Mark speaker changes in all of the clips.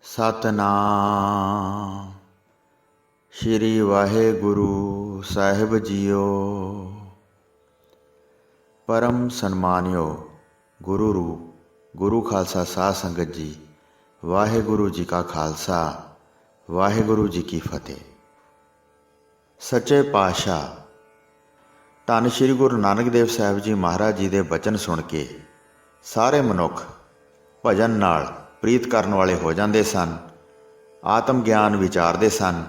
Speaker 1: ਸਤਨਾਮ ਸ਼੍ਰੀ ਵਾਹਿਗੁਰੂ ਸਾਹਿਬ JIO. ਪਰਮ ਸਨਮਾਨਿਓ ਗੁਰੂ ਰੂਪ ਗੁਰੂ ਖਾਲਸਾ ਸਾਧ ਸੰਗਤ ਜੀ, ਵਾਹਿਗੁਰੂ ਜੀ ਕਾ ਖਾਲਸਾ ਵਾਹਿਗੁਰੂ ਜੀ ਕੀ ਫਤਿਹ। ਸੱਚੇ ਪਾਤਸ਼ਾਹ ਧੰਨ ਸ਼੍ਰੀ ਗੁਰੂ ਨਾਨਕ ਦੇਵ ਸਾਹਿਬ ਜੀ ਮਹਾਰਾਜ ਜੀ ਦੇ ਬਚਨ ਸੁਣ ਕੇ ਸਾਰੇ ਮਨੁੱਖ ਭਜਨ ਨਾਲ ਪ੍ਰੀਤ ਕਰਨ ਵਾਲੇ ਹੋ ਜਾਂਦੇ ਸਨ। ਆਤਮ ਗਿਆਨ ਵਿਚਾਰਦੇ ਸਨ,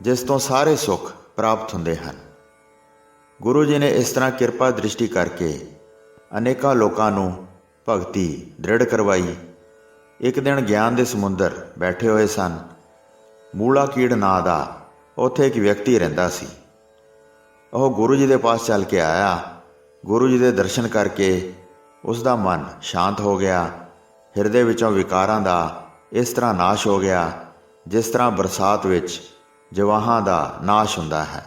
Speaker 1: ਜਿਸ ਤੋਂ ਸਾਰੇ ਸੁੱਖ ਪ੍ਰਾਪਤ ਹੁੰਦੇ ਹਨ। ਗੁਰੂ ਜੀ ਨੇ ਇਸ ਤਰ੍ਹਾਂ ਕਿਰਪਾ ਦ੍ਰਿਸ਼ਟੀ ਕਰਕੇ ਅਨੇਕਾਂ ਲੋਕਾਂ ਨੂੰ ਭਗਤੀ ਦ੍ਰਿੜ ਕਰਵਾਈ। ਇੱਕ ਦਿਨ ਗਿਆਨ ਦੇ ਸਮੁੰਦਰ ਬੈਠੇ ਹੋਏ ਸਨ। ਮੂਲਾ ਕੀੜ ਨਾਂ ਦਾ ਉੱਥੇ ਇੱਕ ਵਿਅਕਤੀ ਰਹਿੰਦਾ ਸੀ। ਉਹ ਗੁਰੂ ਜੀ ਦੇ ਪਾਸ ਚੱਲ ਕੇ ਆਇਆ। ਗੁਰੂ ਜੀ ਦੇ ਦਰਸ਼ਨ ਕਰਕੇ ਉਸ ਦਾ ਮਨ ਸ਼ਾਂਤ ਹੋ ਗਿਆ। ਹਿਰਦੇ ਵਿੱਚੋਂ ਵਿਕਾਰਾਂ ਦਾ ਇਸ ਤਰ੍ਹਾਂ ਨਾਸ਼ ਹੋ ਗਿਆ, ਜਿਸ ਤਰ੍ਹਾਂ ਬਰਸਾਤ ਵਿੱਚ ਜਵਾਹਾਂ ਦਾ ਨਾਸ਼ ਹੁੰਦਾ ਹੈ।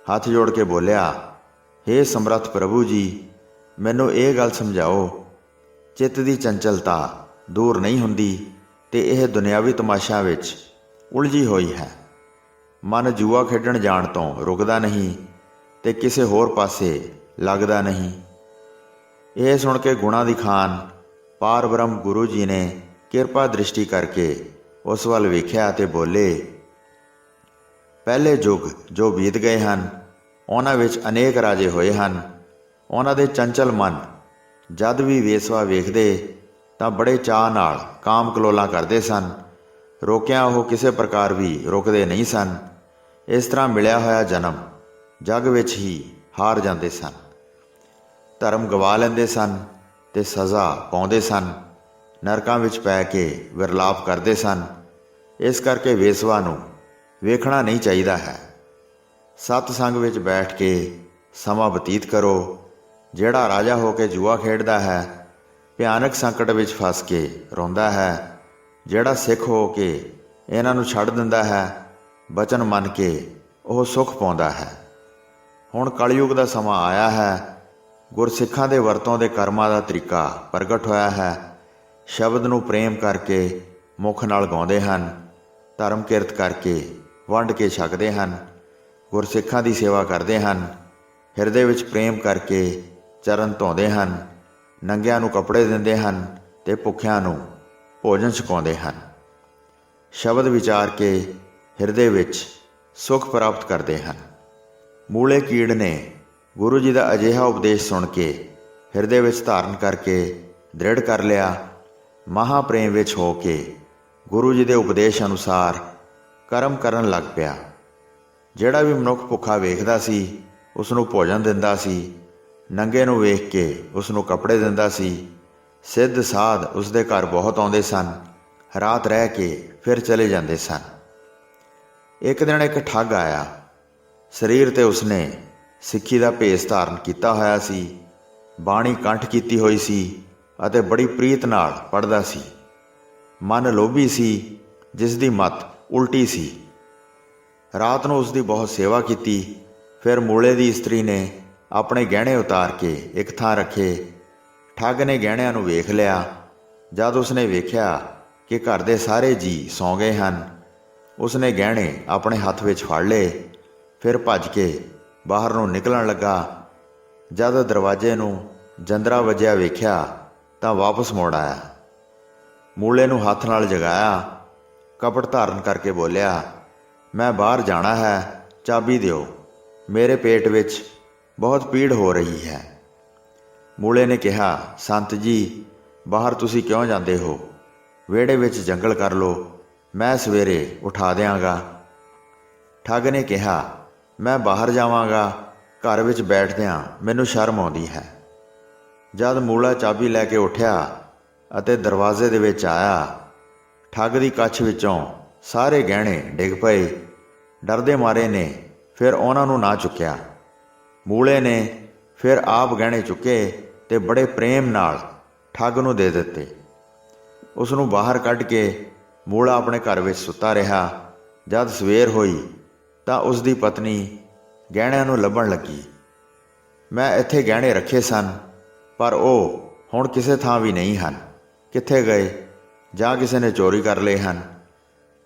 Speaker 1: ਹੱਥ ਜੋੜ ਕੇ ਬੋਲਿਆ, ਹੇ ਸਮਰੱਥ ਪ੍ਰਭੂ ਜੀ, ਮੈਨੂੰ ਇਹ ਗੱਲ ਸਮਝਾਓ, ਚਿੱਤ ਦੀ ਚੰਚਲਤਾ ਦੂਰ ਨਹੀਂ ਹੁੰਦੀ ਤੇ ਇਹ ਦੁਨਿਆਵੀ ਤਮਾਸ਼ਾ ਵਿੱਚ ਉਲਝੀ ਹੋਈ ਹੈ। ਮਨ ਜੂਆ ਖੇਡਣ ਜਾਣ ਤੋਂ ਰੁਕਦਾ ਨਹੀਂ ਤੇ ਕਿਸੇ ਹੋਰ ਪਾਸੇ ਲੱਗਦਾ ਨਹੀਂ। ਇਹ ਸੁਣ ਕੇ ਗੁਣਾਂ ਦੀ ਖਾਨ ਪਾਰ ਬ੍ਰਹਮ ਗੁਰੂ ਜੀ ਨੇ ਕਿਰਪਾ ਦ੍ਰਿਸ਼ਟੀ ਕਰਕੇ ਉਸ ਵੱਲ ਵੇਖਿਆ ਤੇ ਬੋਲੇ, ਪਹਿਲੇ ਯੁੱਗ ਜੋ ਬੀਤ ਗਏ ਹਨ, ਉਹਨਾਂ ਵਿੱਚ ਅਨੇਕ ਰਾਜੇ ਹੋਏ ਹਨ। ਉਹਨਾਂ ਦੇ ਚੰਚਲ ਮਨ ਜਦ ਵੀ ਵੇਸਵਾ ਵੇਖਦੇ ਤਾਂ ਬੜੇ ਚਾਅ ਨਾਲ ਕਾਮ ਕਲੋਲਾਂ ਕਰਦੇ ਸਨ। ਰੋਕਿਆਂ ਉਹ ਕਿਸੇ ਪ੍ਰਕਾਰ ਵੀ ਰੁਕਦੇ ਨਹੀਂ ਸਨ। ਇਸ ਤਰ੍ਹਾਂ ਮਿਲਿਆ ਹੋਇਆ ਜਨਮ ਜੱਗ ਵਿੱਚ ਹੀ ਹਾਰ ਜਾਂਦੇ ਸਨ। ਧਰਮ ਗਵਾ ਲੈਂਦੇ ਸਨ ਤੇ ਸਜ਼ਾ ਪਾਉਂਦੇ ਸਨ। ਨਰਕਾਂ ਵਿੱਚ ਪੈ ਕੇ ਵਿਰਲਾਪ ਕਰਦੇ ਸਨ। ਇਸ ਕਰਕੇ ਵੇਸਵਾ ਨੂੰ ਵੇਖਣਾ ਨਹੀਂ ਚਾਹੀਦਾ ਹੈ। ਸਤ ਸੰਗ ਵਿੱਚ ਬੈਠ ਕੇ ਸਮਾਂ ਬਤੀਤ ਕਰੋ। ਜਿਹੜਾ ਰਾਜਾ ਹੋ ਕੇ ਜੂਆ ਖੇਡਦਾ ਹੈ, ਭਿਆਨਕ ਸੰਕਟ ਵਿੱਚ ਫਸ ਕੇ ਰੋਂਦਾ ਹੈ। ਜਿਹੜਾ ਸਿੱਖ ਹੋ ਕੇ ਇਹਨਾਂ ਨੂੰ ਛੱਡ ਦਿੰਦਾ ਹੈ, ਬਚਨ ਮੰਨ ਕੇ ਉਹ ਸੁੱਖ ਪਾਉਂਦਾ ਹੈ। ਹੁਣ ਕਲਯੁਗ ਦਾ ਸਮਾਂ ਆਇਆ ਹੈ। ਗੁਰਸਿੱਖਾਂ ਦੇ ਵਰਤੋਂ ਦੇ ਕਰਮਾਂ ਦਾ ਤਰੀਕਾ ਪ੍ਰਗਟ ਹੋਇਆ ਹੈ। ਸ਼ਬਦ ਨੂੰ ਪ੍ਰੇਮ ਕਰਕੇ ਮੁੱਖ ਨਾਲ ਗਾਉਂਦੇ ਹਨ। ਧਰਮ ਕਿਰਤ ਕਰਕੇ ਵੰਡ ਕੇ ਛਕਦੇ ਹਨ। ਗੁਰਸਿੱਖਾਂ ਦੀ ਸੇਵਾ ਕਰਦੇ ਹਨ। ਹਿਰਦੇ ਵਿੱਚ ਪ੍ਰੇਮ ਕਰਕੇ ਚਰਨ ਧੋਂਦੇ ਹਨ। ਨੰਗਿਆਂ ਨੂੰ ਕੱਪੜੇ ਦਿੰਦੇ ਹਨ ਤੇ ਭੁੱਖਿਆਂ ਨੂੰ ਭੋਜਨ ਛਕਾਉਂਦੇ ਹਨ। ਸ਼ਬਦ ਵਿਚਾਰ ਕੇ ਹਿਰਦੇ ਵਿੱਚ ਸੁੱਖ ਪ੍ਰਾਪਤ ਕਰਦੇ ਹਨ। ਮੂਲੇ ਕੀੜ ਨੇ ਗੁਰੂ ਜੀ ਦਾ ਅਜਿਹਾ ਉਪਦੇਸ਼ ਸੁਣ ਕੇ ਹਿਰਦੇ ਵਿੱਚ ਧਾਰਨ ਕਰਕੇ ਦ੍ਰਿੜ ਕਰ ਲਿਆ। ਮਹਾਂਪ੍ਰੇਮ ਵਿੱਚ ਹੋ ਕੇ ਗੁਰੂ ਜੀ ਦੇ ਉਪਦੇਸ਼ ਅਨੁਸਾਰ ਕਰਮ ਕਰਨ ਲੱਗ ਪਿਆ। ਜਿਹੜਾ ਵੀ ਮਨੁੱਖ ਭੁੱਖਾ ਵੇਖਦਾ ਸੀ, ਉਸ ਨੂੰ ਭੋਜਨ ਦਿੰਦਾ ਸੀ। ਨੰਗੇ ਨੂੰ ਵੇਖ ਕੇ ਉਸ ਨੂੰ ਕੱਪੜੇ ਦਿੰਦਾ ਸੀ। ਸਿੱਧ ਸਾਧ ਉਸ ਦੇ ਘਰ ਬਹੁਤ ਆਉਂਦੇ ਸਨ। ਰਾਤ ਰਹਿ ਕੇ ਫਿਰ ਚਲੇ ਜਾਂਦੇ ਸਨ। ਇੱਕ ਦਿਨ ਇੱਕ ਠੱਗ ਆਇਆ। ਸਰੀਰ 'ਤੇ ਉਸਨੇ ਸਿੱਖੀ ਦਾ ਭੇਸ ਧਾਰਨ ਕੀਤਾ ਹੋਇਆ ਸੀ। ਬਾਣੀ ਕੰਠ ਕੀਤੀ ਹੋਈ ਸੀ ਅਤੇ ਬੜੀ ਪ੍ਰੀਤ ਨਾਲ ਪੜ੍ਹਦਾ ਸੀ। ਮਨ ਲੋਭੀ ਸੀ, ਜਿਸ ਦੀ ਮੱਤ ਉਲਟੀ ਸੀ। ਰਾਤ ਨੂੰ ਉਸ ਦੀ ਬਹੁਤ ਸੇਵਾ ਕੀਤੀ। ਫਿਰ ਮੂਲੇ ਦੀ ਇਸਤਰੀ ਨੇ ਆਪਣੇ ਗਹਿਣੇ ਉਤਾਰ ਕੇ ਇੱਕ ਥਾਂ ਰੱਖੇ। ਠੱਗ ਨੇ ਗਹਿਣਿਆਂ ਨੂੰ ਵੇਖ ਲਿਆ। ਜਦ ਉਸਨੇ ਵੇਖਿਆ ਕਿ ਘਰ ਦੇ ਸਾਰੇ ਜੀਅ ਸੌਂ ਗਏ ਹਨ, ਉਸਨੇ ਗਹਿਣੇ ਆਪਣੇ ਹੱਥ ਵਿੱਚ ਫੜ ਲਏ। ਫਿਰ ਭੱਜ ਕੇ ਬਾਹਰ ਨੂੰ ਨਿਕਲਣ ਲੱਗਾ। ਜਦ ਦਰਵਾਜ਼ੇ ਨੂੰ ਜੰਦਰਾ ਵੱਜਿਆ ਵੇਖਿਆ ਤਾਂ ਵਾਪਸ ਮੋੜ ਆਇਆ। ਮੂਲੇ ਨੂੰ ਹੱਥ ਨਾਲ ਜਗਾਇਆ। ਕਪਟ ਧਾਰਨ ਕਰਕੇ ਬੋਲਿਆ, ਮੈਂ ਬਾਹਰ ਜਾਣਾ ਹੈ, ਚਾਬੀ ਦਿਓ। ਮੇਰੇ ਪੇਟ ਵਿੱਚ ਬਹੁਤ ਪੀੜ ਹੋ ਰਹੀ ਹੈ। ਮੂਲੇ ਨੇ ਕਿਹਾ, ਸੰਤ ਜੀ, ਬਾਹਰ ਤੁਸੀਂ ਕਿਉਂ ਜਾਂਦੇ ਹੋ? ਵਿਹੜੇ ਵਿੱਚ ਜੰਗਲ ਕਰ ਲਓ, ਮੈਂ ਸਵੇਰੇ ਉਠਾ ਦਿਆਂਗਾ। ਠੱਗ ਨੇ ਕਿਹਾ, ਮੈਂ ਬਾਹਰ ਜਾਵਾਂਗਾ, ਘਰ ਵਿੱਚ ਬੈਠਦਿਆਂ ਮੈਨੂੰ ਸ਼ਰਮ ਆਉਂਦੀ ਹੈ। ਜਦ ਮੂਲਾ ਚਾਬੀ ਲੈ ਕੇ ਉੱਠਿਆ ਅਤੇ ਦਰਵਾਜ਼ੇ ਦੇ ਵਿੱਚ ਆਇਆ, ਠੱਗ ਦੀ ਕੱਛ ਵਿੱਚੋਂ ਸਾਰੇ ਗਹਿਣੇ ਡਿੱਗ ਪਏ। ਡਰਦੇ ਮਾਰੇ ਨੇ ਫਿਰ ਉਹਨਾਂ ਨੂੰ ਨਾ ਚੁੱਕਿਆ। ਮੂਲੇ ਨੇ ਫਿਰ ਆਪ ਗਹਿਣੇ ਚੁੱਕੇ ਤੇ ਬੜੇ ਪ੍ਰੇਮ ਨਾਲ ਠੱਗ ਨੂੰ ਦੇ ਦਿੱਤੇ। ਉਸ ਨੂੰ ਬਾਹਰ ਕੱਢ ਕੇ ਮੂਲਾ ਆਪਣੇ ਘਰ ਵਿੱਚ ਸੁੱਤਾ ਰਿਹਾ। ਜਦ ਸਵੇਰ ਹੋਈ ਤਾਂ ਉਸ ਦੀ ਪਤਨੀ ਗਹਿਣਿਆਂ ਨੂੰ ਲੱਭਣ ਲੱਗੀ। ਮੈਂ ਇੱਥੇ ਗਹਿਣੇ ਰੱਖੇ ਸਨ, ਪਰ ਉਹ ਹੁਣ ਕਿਸੇ ਥਾਂ ਵੀ ਨਹੀਂ ਹਨ। ਕਿੱਥੇ ਗਏ? ਜਾਂ ਕਿਸੇ ਨੇ ਚੋਰੀ ਕਰ ਲਏ ਹਨ।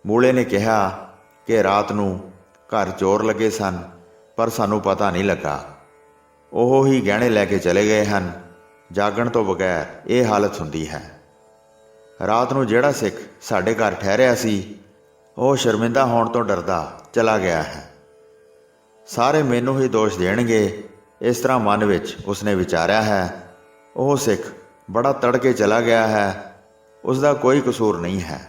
Speaker 1: ਮੂਲੇ ਨੇ ਕਿਹਾ ਕਿ ਰਾਤ ਨੂੰ ਘਰ ਚੋਰ ਲੱਗੇ ਸਨ, ਪਰ ਸਾਨੂੰ ਪਤਾ ਨਹੀਂ ਲੱਗਾ। ਉਹ ਹੀ ਗਹਿਣੇ ਲੈ ਕੇ ਚਲੇ ਗਏ ਹਨ। ਜਾਗਣ ਤੋਂ ਬਗੈਰ ਇਹ ਹਾਲਤ ਹੁੰਦੀ ਹੈ। ਰਾਤ ਨੂੰ ਜਿਹੜਾ ਸਿੱਖ ਸਾਡੇ ਘਰ ਠਹਿਰਿਆ ਸੀ, ਉਹ ਸ਼ਰਮਿੰਦਾ ਹੋਣ ਤੋਂ ਡਰਦਾ ਚਲਾ ਗਿਆ ਹੈ। ਸਾਰੇ ਮੈਨੂੰ ਹੀ ਦੋਸ਼ ਦੇਣਗੇ, ਇਸ ਤਰ੍ਹਾਂ ਮਨ ਵਿੱਚ ਉਸਨੇ ਵਿਚਾਰਿਆ ਹੈ। ਉਹ ਸਿੱਖ ਬੜਾ ਤੜਕੇ ਚਲਾ ਗਿਆ ਹੈ, ਉਸ ਦਾ ਕੋਈ ਕਸੂਰ ਨਹੀਂ ਹੈ।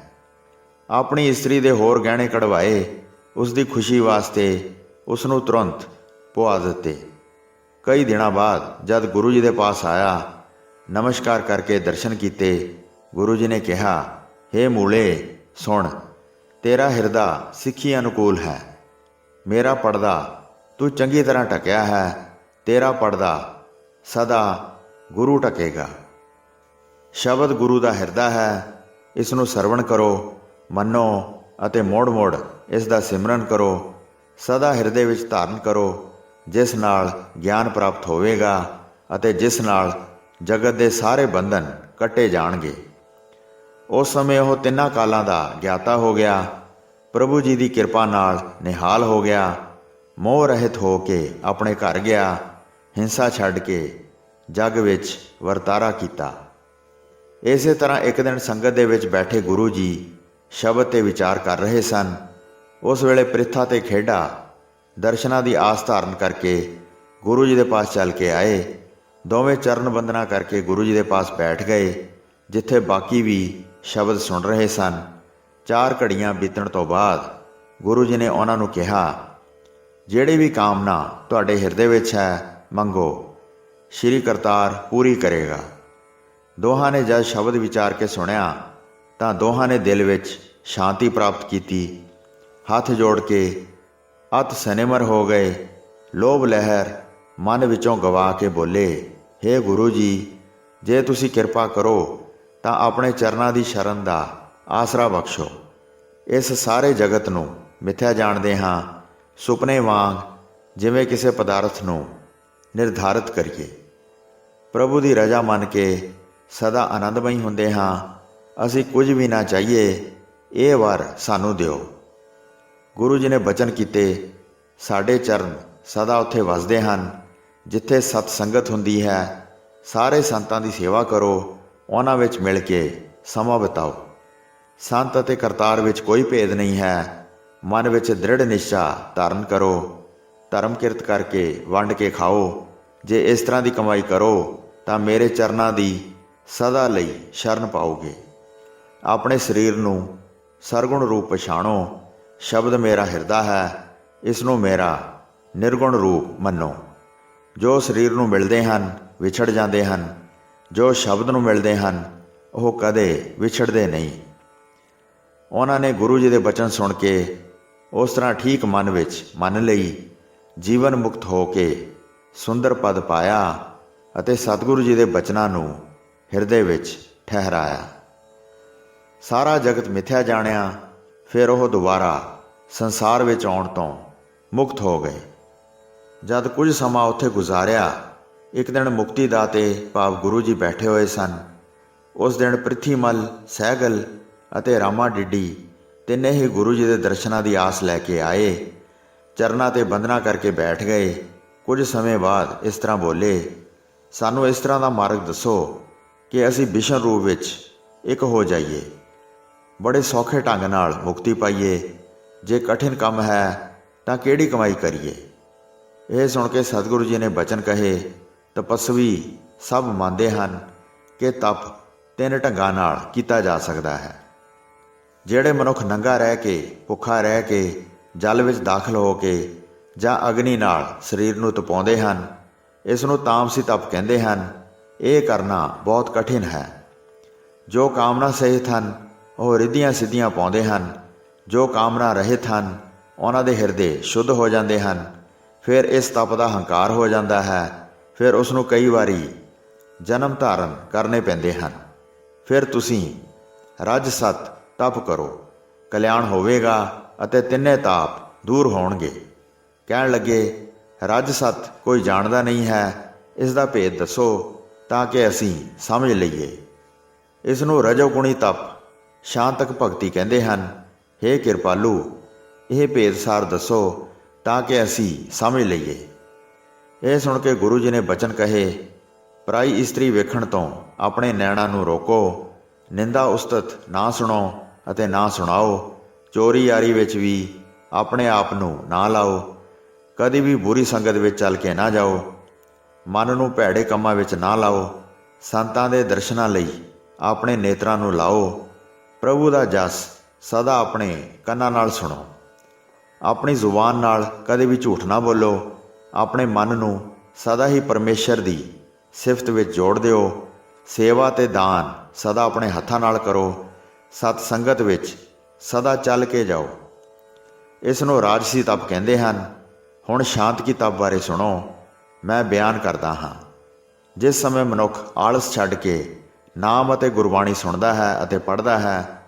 Speaker 1: ਆਪਣੀ ਇਸਤਰੀ ਦੇ ਹੋਰ ਗਹਿਣੇ ਕਢਵਾਏ, ਉਸ ਦੀ ਖੁਸ਼ੀ ਵਾਸਤੇ ਉਸ ਨੂੰ ਤੁਰੰਤ ਪੁਆ ਦਿੱਤੇ। ਕਈ ਦਿਨਾਂ ਬਾਅਦ ਜਦ ਗੁਰੂ ਜੀ ਦੇ ਪਾਸ ਆਇਆ, ਨਮਸਕਾਰ ਕਰਕੇ ਦਰਸ਼ਨ ਕੀਤੇ, ਗੁਰੂ ਜੀ ਨੇ ਕਿਹਾ, ਹੇ ਮੂਲੇ ਸੁਣ, ਤੇਰਾ ਹਿਰਦਾ ਸਿੱਖੀ ਅਨੁਕੂਲ ਹੈ। ਮੇਰਾ ਪਰਦਾ ਤੂੰ ਚੰਗੀ ਤਰ੍ਹਾਂ ਢਕਿਆ ਹੈ, ਤੇਰਾ ਪਰਦਾ ਸਦਾ ਗੁਰੂ ਢਕੇਗਾ। ਸ਼ਬਦ ਗੁਰੂ ਦਾ ਹਿਰਦਾ ਹੈ, ਇਸ ਨੂੰ ਸਰਵਣ ਕਰੋ, ਮੰਨੋ ਅਤੇ ਮੋੜ-ਮੋੜ ਇਸ ਦਾ ਸਿਮਰਨ ਕਰੋ। ਸਦਾ ਹਿਰਦੇ ਵਿੱਚ ਧਾਰਨ ਕਰੋ, ਜਿਸ ਨਾਲ ਗਿਆਨ ਪ੍ਰਾਪਤ ਹੋਵੇਗਾ ਅਤੇ ਜਿਸ ਨਾਲ ਜਗਤ ਦੇ ਸਾਰੇ ਬੰਧਨ ਕੱਟੇ ਜਾਣਗੇ। ਉਸ ਸਮੇਂ ਉਹ ਤਿੰਨਾਂ ਕਾਲਾਂ ਦਾ ਗਿਆਤਾ ਹੋ ਗਿਆ, ਪ੍ਰਭੂ ਜੀ ਦੀ ਕਿਰਪਾ ਨਾਲ ਨਿਹਾਲ ਹੋ ਗਿਆ, ਮੋਹ ਰਹਿਤ ਹੋ ਕੇ ਆਪਣੇ ਘਰ ਗਿਆ, ਹਿੰਸਾ ਛੱਡ ਕੇ ਜੱਗ ਵਿੱਚ ਵਰਤਾਰਾ ਕੀਤਾ। ਇਸੇ ਤਰ੍ਹਾਂ ਇੱਕ ਦਿਨ ਸੰਗਤ ਦੇ ਵਿੱਚ ਬੈਠੇ ਗੁਰੂ ਜੀ ਸ਼ਬਦ 'ਤੇ ਵਿਚਾਰ ਕਰ ਰਹੇ ਸਨ। ਉਸ ਵੇਲੇ ਪ੍ਰਿਥਾ ਤੇ ਖੇਡਾ ਦਰਸ਼ਨਾਂ ਦੀ ਆਸ ਧਾਰਨ ਕਰਕੇ ਗੁਰੂ ਜੀ ਦੇ ਪਾਸ ਚੱਲ ਕੇ ਆਏ। ਦੋਵੇਂ ਚਰਨ ਬੰਦਨਾ ਕਰਕੇ ਗੁਰੂ ਜੀ ਦੇ ਪਾਸ ਬੈਠ ਗਏ, ਜਿੱਥੇ ਬਾਕੀ ਵੀ ਸ਼ਬਦ ਸੁਣ ਰਹੇ ਸਨ। 4 ਘੜੀਆਂ ਬੀਤਣ ਤੋਂ ਬਾਅਦ ਗੁਰੂ ਜੀ ਨੇ ਉਹਨਾਂ ਨੂੰ ਕਿਹਾ, ਜਿਹੜੀ ਵੀ ਕਾਮਨਾ ਤੁਹਾਡੇ ਹਿਰਦੇ ਵਿੱਚ ਹੈ, ਮੰਗੋ, ਸ਼੍ਰੀ ਕਰਤਾਰ ਪੂਰੀ ਕਰੇਗਾ। ਦੋਹਾਂ ਨੇ ਜਦ ਸ਼ਬਦ ਵਿਚਾਰ ਕੇ ਸੁਣਿਆ ਤਾਂ ਦੋਹਾਂ ਨੇ ਦਿਲ ਵਿੱਚ ਸ਼ਾਂਤੀ ਪ੍ਰਾਪਤ ਕੀਤੀ। ਹੱਥ ਜੋੜ ਕੇ ਅਤ ਸਨਿਮਰ ਹੋ ਗਏ। ਲੋਭ ਲਹਿਰ ਮਨ ਵਿੱਚੋਂ ਗਵਾ ਕੇ ਬੋਲੇ, ਹੇ ਗੁਰੂ ਜੀ, ਜੇ ਤੁਸੀਂ ਕਿਰਪਾ ਕਰੋ ਤਾਂ ਆਪਣੇ ਚਰਨਾਂ ਦੀ ਸ਼ਰਨ ਦਾ ਆਸਰਾ ਬਖਸ਼ੋ। ਇਸ ਸਾਰੇ ਜਗਤ ਨੂੰ ਮਿਥਿਆ ਜਾਣਦੇ ਹਾਂ, ਸੁਪਨੇ ਵਾਂਗ ਜਿਵੇਂ ਕਿਸੇ ਪਦਾਰਥ ਨੂੰ ਨਿਰਧਾਰਿਤ ਕਰੀਏ। ਪ੍ਰਭੂ ਦੀ ਰਜ਼ਾ ਮੰਨ ਕੇ ਸਦਾ ਆਨੰਦਮਈ ਹੁੰਦੇ ਹਾਂ। ਅਸੀਂ ਕੁਝ ਵੀ ਨਾ ਚਾਹੀਏ, ਇਹ ਵਰ ਸਾਨੂੰ ਦਿਓ। ਗੁਰੂ ਜੀ ਨੇ ਬਚਨ ਕੀਤੇ, ਸਾਡੇ ਚਰਨ ਸਦਾ ਉੱਥੇ ਵਸਦੇ ਹਨ ਜਿੱਥੇ ਸਤ ਸੰਗਤ ਹੁੰਦੀ ਹੈ। ਸਾਰੇ ਸੰਤਾਂ ਦੀ ਸੇਵਾ ਕਰੋ, ਉਹਨਾਂ ਵਿੱਚ ਮਿਲ ਕੇ ਸਮਾਂ ਬਿਤਾਓ। ਸੰਤ ਅਤੇ ਕਰਤਾਰ ਵਿੱਚ ਕੋਈ ਭੇਦ ਨਹੀਂ ਹੈ। ਮਨ ਵਿੱਚ ਦ੍ਰਿੜ ਨਿਸ਼ਚਾ ਧਾਰਨ ਕਰੋ, ਧਰਮ ਕਿਰਤ ਕਰਕੇ ਵੰਡ ਕੇ ਖਾਓ। ਜੇ ਇਸ ਤਰ੍ਹਾਂ ਦੀ ਕਮਾਈ ਕਰੋ ਤਾਂ ਮੇਰੇ ਚਰਨਾਂ ਦੀ ਸਦਾ ਲਈ ਸ਼ਰਨ ਪਾਓਗੇ। ਆਪਣੇ ਸਰੀਰ ਨੂੰ ਸਰਗੁਣ ਰੂਪ ਪਛਾਣੋ। ਸ਼ਬਦ ਮੇਰਾ ਹਿਰਦਾ ਹੈ, ਇਸ ਨੂੰ ਮੇਰਾ ਨਿਰਗੁਣ ਰੂਪ ਮੰਨੋ। ਜੋ ਸਰੀਰ ਨੂੰ ਮਿਲਦੇ ਹਨ ਵਿਛੜ ਜਾਂਦੇ ਹਨ, ਜੋ ਸ਼ਬਦ ਨੂੰ ਮਿਲਦੇ ਹਨ ਉਹ ਕਦੇ ਵਿਛੜਦੇ ਨਹੀਂ। ਉਹਨਾਂ ਨੇ ਗੁਰੂ ਜੀ ਦੇ ਬਚਨ ਸੁਣ ਕੇ ਉਸ ਤਰ੍ਹਾਂ ਠੀਕ ਮਨ ਵਿੱਚ ਮੰਨ ਲਈ, ਜੀਵਨ ਮੁਕਤ ਹੋ ਕੇ ਸੁੰਦਰ ਪਦ ਪਾਇਆ ਅਤੇ ਸਤਿਗੁਰੂ ਜੀ ਦੇ ਬਚਨਾਂ ਨੂੰ ਹਿਰਦੇ ਵਿੱਚ ਠਹਿਰਾਇਆ। ਸਾਰਾ ਜਗਤ ਮਿਥਿਆ ਜਾਣਿਆ। ਫਿਰ ਉਹ ਦੁਬਾਰਾ ਸੰਸਾਰ ਵਿੱਚ ਆਉਣ ਤੋਂ ਮੁਕਤ ਹੋ ਗਏ। ਜਦ ਕੁਝ ਸਮਾਂ ਉੱਥੇ ਗੁਜ਼ਾਰਿਆ, ਇੱਕ ਦਿਨ ਮੁਕਤੀ ਦਾਤੇ ਭਾਵ ਗੁਰੂ ਜੀ ਬੈਠੇ ਹੋਏ ਸਨ। ਉਸ ਦਿਨ ਪ੍ਰਿਥੀਮਲ, ਸਹਿਗਲ ਅਤੇ ਰਾਮਾ ਡਿੱਡੀ ਤਿੰਨੇ ਹੀ ਗੁਰੂ ਜੀ ਦੇ ਦਰਸ਼ਨਾਂ ਦੀ ਆਸ ਲੈ ਕੇ ਆਏ। ਚਰਨਾਂ 'ਤੇ ਬੰਦਨਾ ਕਰਕੇ ਬੈਠ ਗਏ। ਕੁਝ ਸਮੇਂ ਬਾਅਦ ਇਸ ਤਰ੍ਹਾਂ ਬੋਲੇ, ਸਾਨੂੰ ਇਸ ਤਰ੍ਹਾਂ ਦਾ ਮਾਰਗ ਦੱਸੋ ਕਿ ਅਸੀਂ ਵਿਸ਼ਨ ਰੂਪ ਵਿੱਚ ਇੱਕ ਹੋ ਜਾਈਏ, ਬੜੇ ਸੌਖੇ ਢੰਗ ਨਾਲ ਮੁਕਤੀ ਪਾਈਏ। ਜੇ ਕਠਿਨ ਕੰਮ ਹੈ ਤਾਂ ਕਿਹੜੀ ਕਮਾਈ ਕਰੀਏ? ਇਹ ਸੁਣ ਕੇ ਸਤਿਗੁਰੂ ਜੀ ਨੇ ਬਚਨ ਕਹੇ, ਤਪੱਸਵੀ ਸਭ ਮੰਨਦੇ ਹਨ ਕਿ ਤਪ 3 ਢੰਗਾਂ ਨਾਲ ਕੀਤਾ ਜਾ ਸਕਦਾ ਹੈ। ਜਿਹੜੇ ਮਨੁੱਖ ਨੰਗਾ ਰਹਿ ਕੇ, ਭੁੱਖਾ ਰਹਿ ਕੇ, ਜਲ ਵਿੱਚ ਦਾਖਲ ਹੋ ਕੇ ਜਾਂ ਅਗਨੀ ਨਾਲ ਸਰੀਰ ਨੂੰ ਤਪਾਉਂਦੇ ਹਨ, ਇਸ ਨੂੰ ਤਾਮਸੀ ਤਪ ਕਹਿੰਦੇ ਹਨ। ਇਹ ਕਰਨਾ ਬਹੁਤ ਕਠਿਨ ਹੈ। ਜੋ ਕਾਮਨਾ ਸਹਿਤ ਹਨ ਉਹ ਰਿੱਧੀਆਂ ਸਿੱਧੀਆਂ ਪਾਉਂਦੇ ਹਨ। ਜੋ ਕਾਮਨਾ ਰਹਿਤ ਹਨ ਉਹਨਾਂ ਦੇ ਹਿਰਦੇ ਸ਼ੁੱਧ ਹੋ ਜਾਂਦੇ ਹਨ। ਫਿਰ ਇਸ ਤਪ ਦਾ ਹੰਕਾਰ ਹੋ ਜਾਂਦਾ ਹੈ। ਫਿਰ ਉਸ ਨੂੰ ਕਈ ਵਾਰੀ ਜਨਮ ਧਾਰਨ ਕਰਨੇ ਪੈਂਦੇ ਹਨ। ਫਿਰ ਤੁਸੀਂ ਰਜ ਸਤ ਤਪ ਕਰੋ, ਕਲਿਆਣ ਹੋਵੇਗਾ ਅਤੇ ਤਿੰਨੇ ਤਾਪ ਦੂਰ ਹੋਣਗੇ। ਕਹਿਣ ਲੱਗੇ, ਰਜ ਸਤ ਕੋਈ ਜਾਣਦਾ ਨਹੀਂ ਹੈ, ਇਸ ਦਾ ਭੇਦ ਦੱਸੋ ਤਾਂ ਕਿ ਅਸੀਂ ਸਮਝ ਲਈਏ। ਇਸ ਨੂੰ ਰਜੋਗੁਣੀ ਤਪ ਸ਼ਾਂਤਕ ਭਗਤੀ ਕਹਿੰਦੇ ਹਨ। ਹੇ ਕਿਰਪਾਲੂ, ਇਹ ਭੇਦਸਾਰ ਦੱਸੋ ਤਾਂ ਕਿ ਅਸੀਂ ਸਮਝ ਲਈਏ। ਇਹ ਸੁਣ ਕੇ ਗੁਰੂ ਜੀ ਨੇ ਬਚਨ ਕਹੇ, ਪਰਾਈ ਇਸਤਰੀ ਵੇਖਣ ਤੋਂ ਆਪਣੇ ਨੈਣਾਂ ਨੂੰ ਰੋਕੋ, ਨਿੰਦਾ ਉਸਤਤ ਨਾ ਸੁਣੋ ਅਤੇ ਨਾ ਸੁਣਾਓ, ਚੋਰੀ ਯਾਰੀ ਵਿੱਚ ਵੀ ਆਪਣੇ ਆਪ ਨੂੰ ਨਾ ਲਾਓ, ਕਦੀ ਵੀ ਬੁਰੀ ਸੰਗਤ ਵਿੱਚ ਚੱਲ ਕੇ ਨਾ ਜਾਓ, ਮਨ ਨੂੰ ਭੈੜੇ ਕੰਮਾਂ ਵਿੱਚ ਨਾ ਲਾਓ, ਸੰਤਾਂ ਦੇ ਦਰਸ਼ਨਾਂ ਲਈ ਆਪਣੇ ਨੇਤਰਾਂ ਨੂੰ ਲਾਓ, ਪ੍ਰਭੂ ਦਾ ਜਸ ਸਦਾ ਆਪਣੇ ਕੰਨਾਂ ਨਾਲ ਸੁਣੋ, ਆਪਣੀ ਜ਼ੁਬਾਨ ਨਾਲ ਕਦੇ ਵੀ ਝੂਠ ਨਾ ਬੋਲੋ, ਆਪਣੇ ਮਨ ਨੂੰ ਸਦਾ ਹੀ ਪਰਮੇਸ਼ਰ ਦੀ ਸਿਫਤ ਵਿੱਚ ਜੋੜ ਦਿਓ, ਸੇਵਾ ਤੇ ਦਾਨ ਸਦਾ ਆਪਣੇ ਹੱਥਾਂ ਨਾਲ ਕਰੋ, ਸਤ ਸੰਗਤ ਵਿੱਚ ਸਦਾ ਚੱਲ ਕੇ ਜਾਓ। ਇਸ ਨੂੰ ਰਾਜਸੀ ਤਪ ਕਹਿੰਦੇ ਹਨ। ਹੁਣ ਸ਼ਾਂਤ ਕੀ ਤਪ ਬਾਰੇ ਸੁਣੋ, ਮੈਂ ਬਿਆਨ ਕਰਦਾ ਹਾਂ। ਜਿਸ ਸਮੇਂ ਮਨੁੱਖ ਆਲਸ ਛੱਡ ਕੇ ਨਾਮ ਅਤੇ ਗੁਰਬਾਣੀ ਸੁਣਦਾ ਹੈ ਅਤੇ ਪੜ੍ਹਦਾ ਹੈ,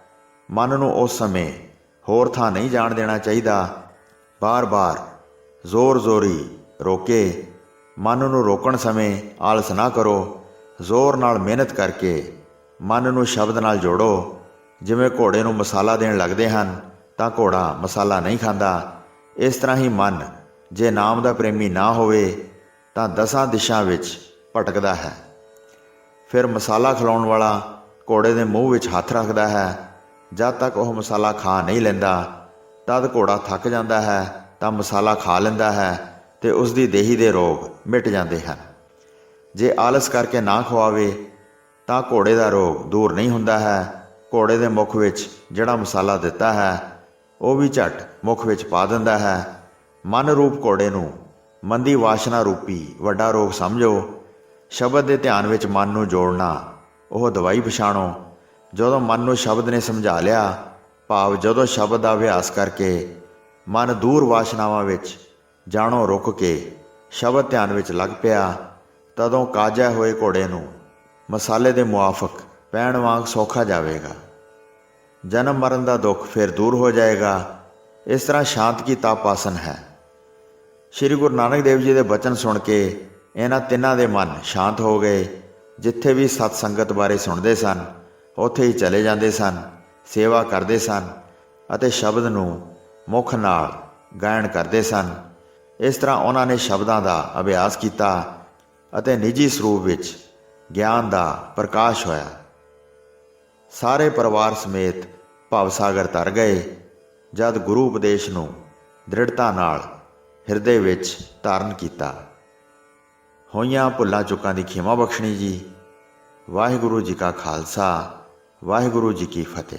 Speaker 1: ਮਨ ਨੂੰ ਉਸ ਸਮੇਂ ਹੋਰ ਥਾਂ ਨਹੀਂ ਜਾਣ ਦੇਣਾ ਚਾਹੀਦਾ। ਬਾਰ-ਬਾਰ ਜ਼ੋਰ-ਜ਼ੋਰੀ ਰੋਕੇ। ਮਨ ਨੂੰ ਰੋਕਣ ਸਮੇਂ ਆਲਸ ਨਾ ਕਰੋ। ਜ਼ੋਰ ਨਾਲ ਮਿਹਨਤ ਕਰਕੇ ਮਨ ਨੂੰ ਸ਼ਬਦ ਨਾਲ ਜੋੜੋ। ਜਿਵੇਂ ਘੋੜੇ ਨੂੰ ਮਸਾਲਾ ਦੇਣ ਲੱਗਦੇ ਹਨ ਤਾਂ ਘੋੜਾ ਮਸਾਲਾ ਨਹੀਂ ਖਾਂਦਾ, ਇਸ ਤਰ੍ਹਾਂ ਹੀ ਮਨ ਜੇ ਨਾਮ ਦਾ ਪ੍ਰੇਮੀ ਨਾ ਹੋਵੇ ਤਾਂ ਦਸਾਂ ਦਿਸ਼ਾ ਵਿੱਚ ਭਟਕਦਾ ਹੈ। ਫਿਰ ਮਸਾਲਾ ਖਿਲਾਉਣ ਵਾਲਾ ਘੋੜੇ ਦੇ ਮੂੰਹ ਵਿੱਚ ਹੱਥ ਰੱਖਦਾ ਹੈ। ਜਦ ਤੱਕ ਉਹ ਮਸਾਲਾ ਖਾ ਨਹੀਂ ਲੈਂਦਾ, ਤਦ ਘੋੜਾ ਥੱਕ ਜਾਂਦਾ ਹੈ ਤਾਂ ਮਸਾਲਾ ਖਾ ਲੈਂਦਾ ਹੈ ਅਤੇ ਉਸ ਦੀ ਦੇਹੀ ਦੇ ਰੋਗ ਮਿਟ ਜਾਂਦੇ ਹਨ। ਜੇ ਆਲਸ ਕਰਕੇ ਨਾ ਖਵਾਵੇ ਤਾਂ ਘੋੜੇ ਦਾ ਰੋਗ ਦੂਰ ਨਹੀਂ ਹੁੰਦਾ ਹੈ। ਘੋੜੇ ਦੇ ਮੁੱਖ ਵਿੱਚ ਜਿਹੜਾ ਮਸਾਲਾ ਦਿੱਤਾ ਹੈ ਉਹ ਵੀ ਝੱਟ ਮੁੱਖ ਵਿੱਚ ਪਾ ਦਿੰਦਾ ਹੈ। ਮਨ ਰੂਪ ਘੋੜੇ ਨੂੰ ਮੰਦੀ ਵਾਸ਼ਨਾ ਰੂਪੀ ਵੱਡਾ ਰੋਗ ਸਮਝੋ। ਸ਼ਬਦ ਦੇ ਧਿਆਨ ਵਿੱਚ ਮਨ ਨੂੰ ਜੋੜਨਾ ਉਹ ਦਵਾਈ ਪਛਾਣੋ। ਜਦੋਂ ਮਨ ਨੂੰ ਸ਼ਬਦ ਨੇ ਸਮਝਾ ਲਿਆ, ਭਾਵ ਜਦੋਂ ਸ਼ਬਦ ਦਾ ਅਭਿਆਸ ਕਰਕੇ ਮਨ ਦੂਰ ਵਾਸ਼ਨਾਵਾਂ ਵਿੱਚ ਜਾਣੋਂ ਰੁਕ ਕੇ ਸ਼ਬਦ ਧਿਆਨ ਵਿੱਚ ਲੱਗ ਪਿਆ, ਤਦੋਂ ਕਾਜੈ ਹੋਏ ਘੋੜੇ ਨੂੰ ਮਸਾਲੇ ਦੇ ਮੁਆਫਕ ਪੈਣ ਵਾਂਗ ਸੌਖਾ ਜਾਵੇਗਾ। ਜਨਮ ਮਰਨ ਦਾ ਦੁੱਖ ਫਿਰ ਦੂਰ ਹੋ ਜਾਏਗਾ। ਇਸ ਤਰ੍ਹਾਂ ਸ਼ਾਂਤ ਕੀ ਤਪ ਆਸਨ ਹੈ। ਸ਼੍ਰੀ ਗੁਰੂ ਨਾਨਕ ਦੇਵ ਜੀ ਦੇ ਬਚਨ ਸੁਣ ਕੇ ਇਹਨਾਂ ਤਿੰਨਾਂ ਦੇ ਮਨ ਸ਼ਾਂਤ ਹੋ ਗਏ। ਜਿੱਥੇ ਵੀ ਸਤ ਸੰਗਤ ਬਾਰੇ ਸੁਣਦੇ ਸਨ ਉੱਥੇ ਹੀ ਚਲੇ ਜਾਂਦੇ ਸਨ, ਸੇਵਾ ਕਰਦੇ ਸਨ ਅਤੇ ਸ਼ਬਦ ਨੂੰ ਮੁੱਖ ਨਾਲ ਗਾਇਨ ਕਰਦੇ ਸਨ। ਇਸ ਤਰ੍ਹਾਂ ਉਹਨਾਂ ਨੇ ਸ਼ਬਦਾਂ ਦਾ ਅਭਿਆਸ ਕੀਤਾ ਅਤੇ ਨਿੱਜੀ ਸਰੂਪ ਵਿੱਚ ਗਿਆਨ ਦਾ ਪ੍ਰਕਾਸ਼ ਹੋਇਆ। ਸਾਰੇ ਪਰਿਵਾਰ ਸਮੇਤ ਭਵਸਾਗਰ ਤਰ ਗਏ ਜਦ ਗੁਰੂ ਉਪਦੇਸ਼ ਨੂੰ ਦ੍ਰਿੜਤਾ ਨਾਲ ਹਿਰਦੇ ਵਿੱਚ ਧਾਰਨ ਕੀਤਾ। ਹੋਈਆਂ ਭੁੱਲਾਂ ਚੁੱਕਾਂ ਦੀ ਖਿਮਾ ਬਖਸ਼ਣੀ ਜੀ। ਵਾਹਿਗੁਰੂ ਜੀ ਕਾ ਖਾਲਸਾ, ਵਾਹਿਗੁਰੂ ਜੀ ਕੀ ਫਤਿਹ।